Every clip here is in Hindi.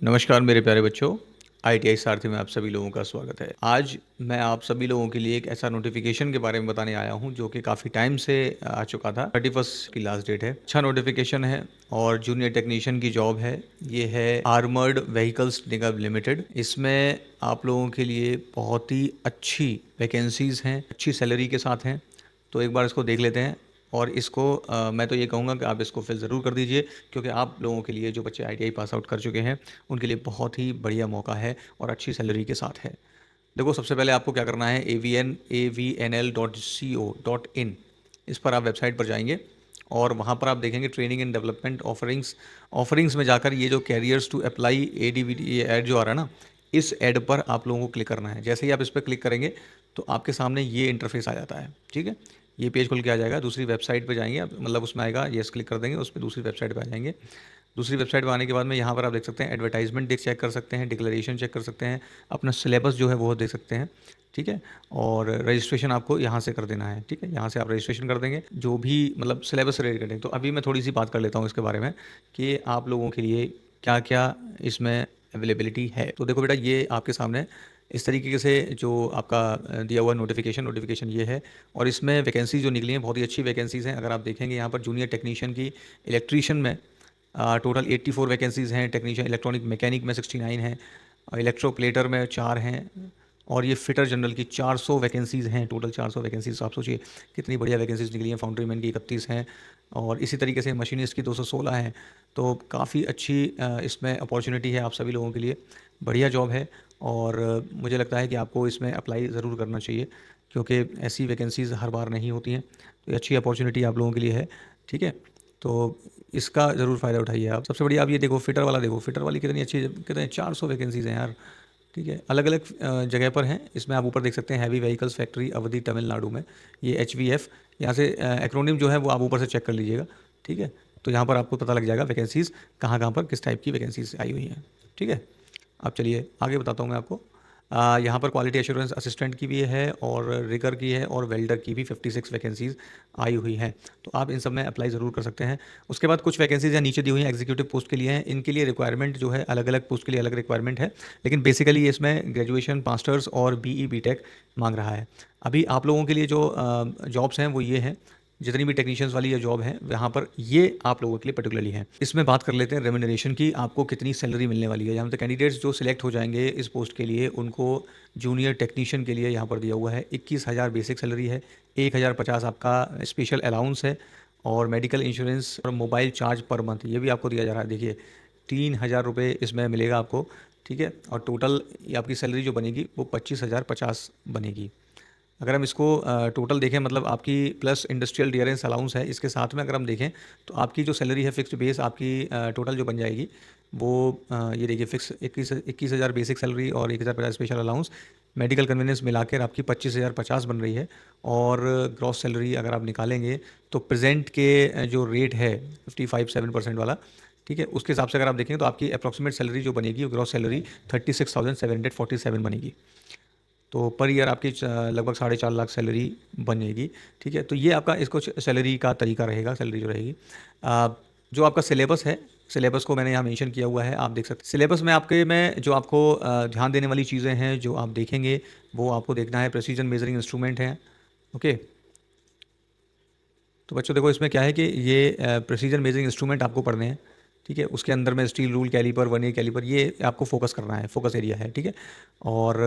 नमस्कार मेरे प्यारे बच्चों। ITI सारथी में आप सभी लोगों का स्वागत है। आज मैं आप सभी लोगों के लिए एक ऐसा नोटिफिकेशन के बारे में बताने आया हूं जो कि काफ़ी टाइम से आ चुका था। 31 की लास्ट डेट है। अच्छा नोटिफिकेशन है और जूनियर टेक्नीशियन की जॉब है। ये है आर्मर्ड व्हीकल्स निगम लिमिटेड। इसमें आप लोगों के लिए बहुत ही अच्छी वैकेंसीज़ हैं, अच्छी सैलरी के साथ हैं। तो एक बार इसको देख लेते हैं और इसको मैं तो ये कहूँगा कि आप इसको फिल ज़रूर कर दीजिए, क्योंकि आप लोगों के लिए जो बच्चे ITI पास आउट कर चुके हैं उनके लिए बहुत ही बढ़िया मौका है और अच्छी सैलरी के साथ है। देखो, सबसे पहले आपको क्या करना है, avnl.co.in इस पर आप वेबसाइट पर जाएंगे और वहाँ पर आप देखेंगे ट्रेनिंग एंड डेवलपमेंट ऑफरिंग्स में जाकर ये जो कैरियर्स टू अप्लाई ADVT ये ऐड जो आ रहा है ना, इस ऐड पर आप लोगों को क्लिक करना है। जैसे ही आप इस पर क्लिक करेंगे तो आपके सामने ये इंटरफेस आ जाता है। ठीक है, ये पेज खुल के आ जाएगा। दूसरी वेबसाइट पे जाएंगे आप, मतलब उसमें आएगा, येस क्लिक कर देंगे, उस पर दूसरी वेबसाइट पे आ जाएंगे। दूसरी वेबसाइट पे आने के बाद में यहाँ पर आप देख सकते हैं एडवर्टाइजमेंट चेक कर सकते हैं, डिक्लेरेशन चेक कर सकते हैं, अपना सिलेबस जो है वो देख सकते हैं। ठीक है, और रजिस्ट्रेशन आपको यहाँ से कर देना है। ठीक है, यहाँ से आप रजिस्ट्रेशन कर देंगे जो भी मतलब सिलेबस से रिलेटेड है। तो अभी मैं थोड़ी सी बात कर लेता हूँ इसके बारे में कि आप लोगों के लिए क्या क्या इसमें अवेलेबिलिटी है। तो देखो बेटा, ये आपके सामने इस तरीके से जो आपका दिया हुआ नोटिफिकेशन ये है। और इसमें वैकेंसी जो निकली हैं बहुत ही अच्छी वैकेंसीज़ हैं। अगर आप देखेंगे यहाँ पर जूनियर टेक्नीशियन की इलेक्ट्रीशियन में टोटल 84 वैकेंसीज़ हैं, टेक्नीशियन इलेक्ट्रॉनिक मैकेनिक में 69 हैं, इलेक्ट्रोप्लेटर में 4 हैं, और ये फिटर जनरल की 400 वैकेंसीज़ हैं। टोटल 400 वैकेंसीज़, आप सोचिए कितनी बढ़िया वैकेंसीज़ निकली हैं। फाउंड्रीमैन की 31 हैं और इसी तरीके से मशीनिस्ट की 216 हैं। तो काफ़ी अच्छी इसमें अपॉर्चुनिटी है आप सभी लोगों के लिए। बढ़िया जॉब है और मुझे लगता है कि आपको इसमें अप्लाई ज़रूर करना चाहिए, क्योंकि ऐसी वैकेंसीज़ हर बार नहीं होती हैं। तो ये अच्छी अपॉर्चुनिटी आप लोगों के लिए है। ठीक है, तो इसका ज़रूर फ़ायदा उठाइए आप। सबसे बढ़िया आप ये देखो, फ़िटर वाला देखो, फ़िटर वाली कितनी अच्छी, कितने 400 वैकेंसीज़ हैं यार। ठीक है, अलग अलग जगह पर हैं। इसमें आप ऊपर देख सकते हैं हैवी व्हीकल्स फैक्ट्री अवधि तमिलनाडु में, ये HVF। यहाँ से एक्रोनिम जो है वो आप ऊपर से चेक कर लीजिएगा। ठीक है, तो यहाँ पर आपको पता लग जाएगा वैकेंसीज़ कहाँ कहाँ पर किस टाइप की वैकेंसीज आई हुई हैं। ठीक है, अब चलिए आगे बताता हूँ मैं आपको। यहाँ पर क्वालिटी एश्योरेंस असिस्टेंट की भी है और रिगर की है और वेल्डर की भी 56 वैकेंसीज़ आई हुई हैं। तो आप इन सब में अप्लाई ज़रूर कर सकते हैं। उसके बाद कुछ वैकेंसीज़ यहाँ नीचे दी हुई हैं, एग्जीक्यूटिव पोस्ट के लिए हैं। इनके लिए रिक्वायरमेंट जो है अलग अलग पोस्ट के लिए अलग रिक्वायरमेंट है, लेकिन बेसिकली इसमें ग्रेजुएशन मास्टर्स और BE BTech मांग रहा है। अभी आप लोगों के लिए जो जॉब्स हैं वो ये हैं, जितनी भी टेक्नीशियंस वाली ये जॉब है यहाँ पर, ये आप लोगों के लिए पर्टिकुलरली है। इसमें बात कर लेते हैं रेम्यूनरेशन की, आपको कितनी सैलरी मिलने वाली है। यहाँ पे कैंडिडेट्स जो सिलेक्ट हो जाएंगे इस पोस्ट के लिए, उनको जूनियर टेक्नीशियन के लिए यहाँ पर दिया हुआ है 21,000 बेसिक सैलरी है, 1,050 आपका स्पेशल अलाउंस है, और मेडिकल इंश्योरेंस और मोबाइल चार्ज पर मंथ ये भी आपको दिया जा रहा है। देखिए 3,000 रुपये इसमें मिलेगा आपको। ठीक है, और टोटल आपकी सैलरी जो बनेगी वो 25,050 बनेगी। अगर हम इसको टोटल देखें, मतलब आपकी प्लस इंडस्ट्रियल डियरेंस अलाउंस है इसके साथ में, अगर हम देखें तो आपकी जो सैलरी है फिक्स्ड बेस आपकी टोटल जो बन जाएगी वो ये देखिए फिक्स 21,000 बेसिक सैलरी और 1,050 स्पेशल अलाउंस, मेडिकल कन्वीनियंस मिलाकर आपकी 25,050 बन रही है। और ग्रॉस सैलरी अगर आप निकालेंगे तो प्रेजेंट के जो रेट है 55.7% वाला, ठीक है, उसके हिसाब से अगर आप देखें तो आपकी अप्रॉक्सीमेट सैलरी जो बनेगी वो ग्रॉस सैलरी 36,747 बनेगी। तो पर ईयर आपकी लगभग 4.5 लाख सैलरी बनेगी। ठीक है, तो ये आपका इसको सैलरी का तरीका रहेगा, सैलरी जो रहेगी। जो आपका सिलेबस है, सिलेबस को मैंने यहाँ मेंशन किया हुआ है, आप देख सकते हैं। सिलेबस में आपके में जो आपको ध्यान देने वाली चीज़ें हैं जो आप देखेंगे वो आपको देखना है, प्रेसिजन मेजरिंग इंस्ट्रूमेंट है। ओके, तो बच्चों देखो इसमें क्या है कि ये प्रेसिजन मेजरिंग इंस्ट्रूमेंट आपको पढ़ने हैं। ठीक है, उसके अंदर में steel rule caliper, vernier caliper, ये आपको फोकस करना है, फोकस एरिया है। ठीक है, और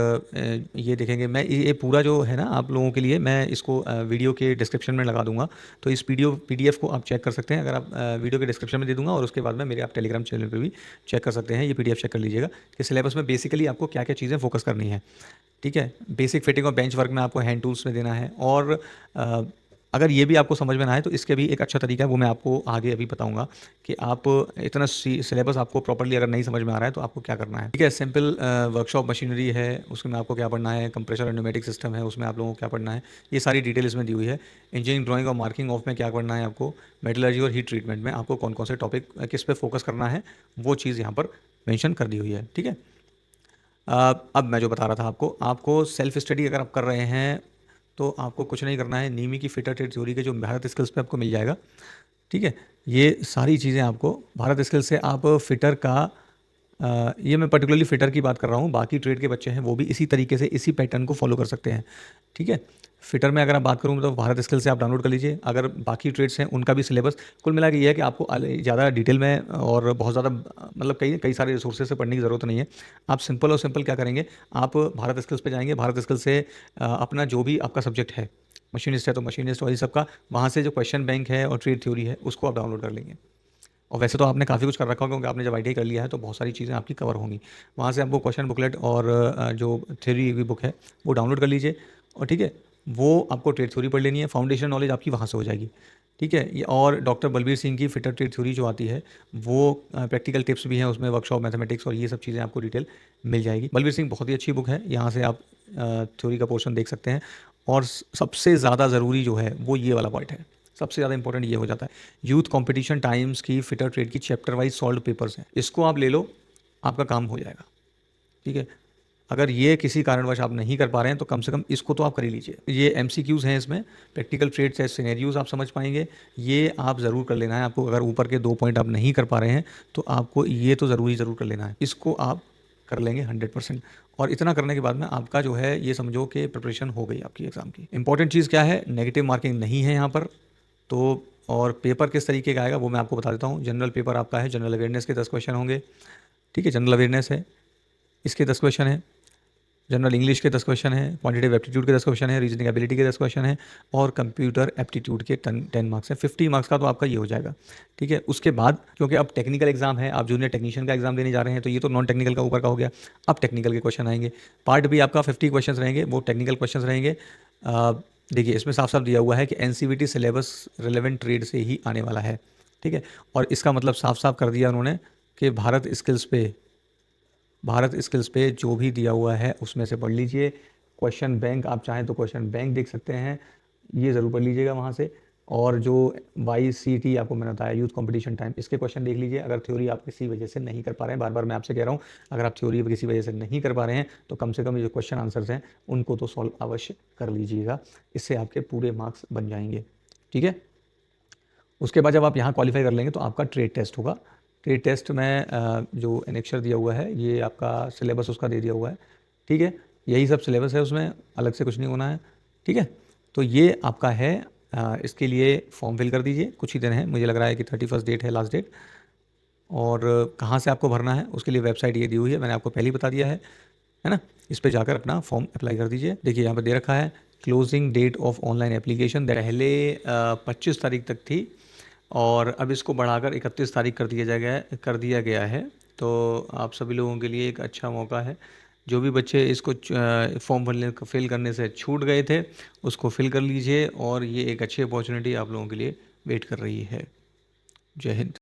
ये देखेंगे, मैं ये पूरा जो है ना आप लोगों के लिए मैं इसको वीडियो के डिस्क्रिप्शन में लगा दूंगा। तो इस PDF को आप चेक कर सकते हैं, अगर आप वीडियो के डिस्क्रिप्शन में दे दूंगा, और उसके बाद में मेरे आप टेलीग्राम चैनल पर भी चेक कर सकते हैं। ये PDF चेक कर लीजिएगा कि सिलेबस में बेसिकली आपको क्या क्या चीज़ें फोकस करनी है। ठीक है, बेसिक फिटिंग और बेंच वर्क में आपको हैंड टूल्स में देना है। और अगर ये भी आपको समझ में ना आए तो इसके भी एक अच्छा तरीका है, वो मैं आपको आगे अभी बताऊंगा कि आप इतना सिलेबस आपको प्रॉपर्ली अगर नहीं समझ में आ रहा है तो आपको क्या करना है। ठीक है, सिंपल वर्कशॉप मशीनरी है, उसमें आपको क्या पढ़ना है, कंप्रेशर और न्यूमेटिक सिस्टम है, उसमें आप लोगों को क्या पढ़ना है, ये सारी डिटेल इसमें दी हुई है। इंजीनियरिंग ड्राइंग और मार्किंग ऑफ में क्या पढ़ना है आपको, मेटलर्जी और हीट ट्रीटमेंट में आपको कौन कौन से टॉपिक किस पे फोकस करना है, वो चीज़ यहाँ पर मेंशन कर दी हुई है। ठीक है, अब मैं जो बता रहा था आपको सेल्फ स्टडी अगर आप कर रहे हैं तो आपको कुछ नहीं करना है, नीमी की फिटर ट्रेड थ्योरी के जो भारत स्किल्स पे आपको मिल जाएगा। ठीक है, ये सारी चीज़ें आपको भारत स्किल्स से आप फिटर का ये मैं पर्टिकुलरली फिटर की बात कर रहा हूँ, बाकी ट्रेड के बच्चे हैं वो भी इसी तरीके से इसी पैटर्न को फॉलो कर सकते हैं। ठीक है, फिटर में अगर आप बात करूँ तो भारत स्किल से आप डाउनलोड कर लीजिए। अगर बाकी ट्रेड्स हैं उनका भी सिलेबस कुल मिला के ये है कि आपको ज़्यादा डिटेल में और बहुत ज़्यादा मतलब कई कई सारे रिसोर्सेज से पढ़ने की ज़रूरत नहीं है। आप सिंपल और सिंपल क्या करेंगे, आप भारत स्किल्स पे जाएंगे, भारत स्किल से अपना जो भी आपका सब्जेक्ट है, मशीनिस्ट है तो मशीनिस्ट वाली सबका, वहाँ से जो क्वेश्चन बैंक है और ट्रेड थ्योरी है उसको आप डाउनलोड कर लेंगे। और वैसे तो आपने काफ़ी कुछ कर रखा होगा क्योंकि आपने जब आईटीआई कर लिया है तो बहुत सारी चीज़ें आपकी कवर होंगी। वहाँ से आपको क्वेश्चन बुकलेट और जो थ्योरी की बुक है वो डाउनलोड कर लीजिए। और ठीक है, वो आपको ट्रेड थ्योरी पढ़ लेनी है, फाउंडेशन नॉलेज आपकी वहाँ से हो जाएगी। ठीक है, ये और डॉक्टर बलबीर सिंह की फिटर ट्रेड थ्योरी जो आती है वो प्रैक्टिकल टिप्स भी हैं उसमें, वर्कशॉप मैथमेटिक्स और ये सब चीज़ें आपको डिटेल मिल जाएगी। बलबीर सिंह बहुत ही अच्छी बुक है, यहाँ से आप थ्योरी का पोर्शन देख सकते हैं। और सबसे ज़्यादा ज़रूरी जो है वो ये वाला पॉइंट है, सबसे ज़्यादा इंपॉर्टेंट ये हो जाता है, यूथ कंपटीशन टाइम्स की फिटर ट्रेड की चैप्टर वाइज सॉल्व पेपर्स हैं, इसको आप ले लो, आपका काम हो जाएगा। ठीक है, अगर ये किसी कारणवश आप नहीं कर पा रहे हैं तो कम से कम इसको तो आप कर ही लीजिए। ये एमसीक्यूज़ हैं, इसमें प्रैक्टिकल ट्रेड्स है, सिनेरियोज आप समझ पाएंगे, ये आप ज़रूर कर लेना है आपको। अगर ऊपर के 2 पॉइंट आप नहीं कर पा रहे हैं तो आपको ये तो ज़रूर कर लेना है, इसको आप कर लेंगे 100%। और इतना करने के बाद में आपका जो है ये समझो कि प्रिपरेशन हो गई आपकी एग्ज़ाम की। इंपॉर्टेंट चीज़ क्या है, नेगेटिव मार्किंग नहीं है यहाँ पर। तो और पेपर किस तरीके का आएगा वो मैं आपको बता देता हूँ। जनरल पेपर आपका है, जनरल अवेयरनेस के 10 क्वेश्चन होंगे। ठीक है, जनरल अवेयरनेस है, इसके 10 क्वेश्चन है। जनरल इंग्लिश के 10 क्वेश्चन है, क्वांटिटेटिव एप्टीट्यूड के 10 क्वेश्चन है, रीजनिंग एबिलिटी के 10 क्वेश्चन है और कंप्यूटर एप्टीट्यूड के 10 मार्क्स हैं। 50 मार्क्स का तो आपका ये हो जाएगा। ठीक है, उसके बाद क्योंकि अब टेक्निकल एग्जाम है, आप जूनियर टेक्नीशियन का एग्जाम देने जा रहे हैं तो ये तो नॉन टेक्निकल का ऊपर का हो गया। अब टेक्निकल के क्वेश्चन आएंगे, पार्ट भी आपका 50 क्वेश्चन रहेंगे, वो टेक्निकल क्वेश्चन रहेंगे। देखिए इसमें साफ साफ दिया हुआ है कि एनसीवीटी सिलेबस रिलेवेंट ट्रेड से ही आने वाला है। ठीक है, और इसका मतलब साफ साफ कर दिया उन्होंने कि भारत स्किल्स पे जो भी दिया हुआ है उसमें से पढ़ लीजिए। क्वेश्चन बैंक आप चाहें तो क्वेश्चन बैंक देख सकते हैं, ये ज़रूर पढ़ लीजिएगा वहाँ से। और जो YCT आपको मैंने बताया, यूथ कंपटीशन टाइम, इसके क्वेश्चन देख लीजिए। अगर थ्योरी आप किसी वजह से नहीं कर पा रहे हैं, बार बार मैं आपसे कह रहा हूँ, अगर आप थ्योरी किसी वजह से नहीं कर पा रहे हैं तो कम से कम ये जो क्वेश्चन आंसर्स हैं उनको तो सॉल्व अवश्य कर लीजिएगा, इससे आपके पूरे मार्क्स बन जाएंगे। ठीक है, उसके बाद जब आप यहाँ क्वालिफाई कर लेंगे तो आपका ट्रेड टेस्ट होगा। ट्रेड टेस्ट में जो एनेक्चर दिया हुआ है ये आपका सिलेबस उसका दे दिया हुआ है। ठीक है, यही सब सिलेबस है, उसमें अलग से कुछ नहीं होना है। ठीक है, तो ये आपका है। इसके लिए फॉर्म फिल कर दीजिए, कुछ ही दिन है, मुझे लग रहा है कि 31 डेट है लास्ट डेट। और कहाँ से आपको भरना है उसके लिए वेबसाइट ये दी हुई है, मैंने आपको पहले ही बता दिया है ना। इस पर जाकर अपना फॉर्म अप्लाई कर दीजिए। देखिए यहाँ पर दे रखा है closing date of online application, पहले 25 तारीख तक थी और अब इसको बढ़ाकर 31 तारीख कर दिया गया है। तो आप सभी लोगों के लिए एक अच्छा मौका है, जो भी बच्चे इसको फॉर्म फिल करने से छूट गए थे उसको फिल कर लीजिए और ये एक अच्छी अपॉर्चुनिटी आप लोगों के लिए वेट कर रही है। जय हिंद।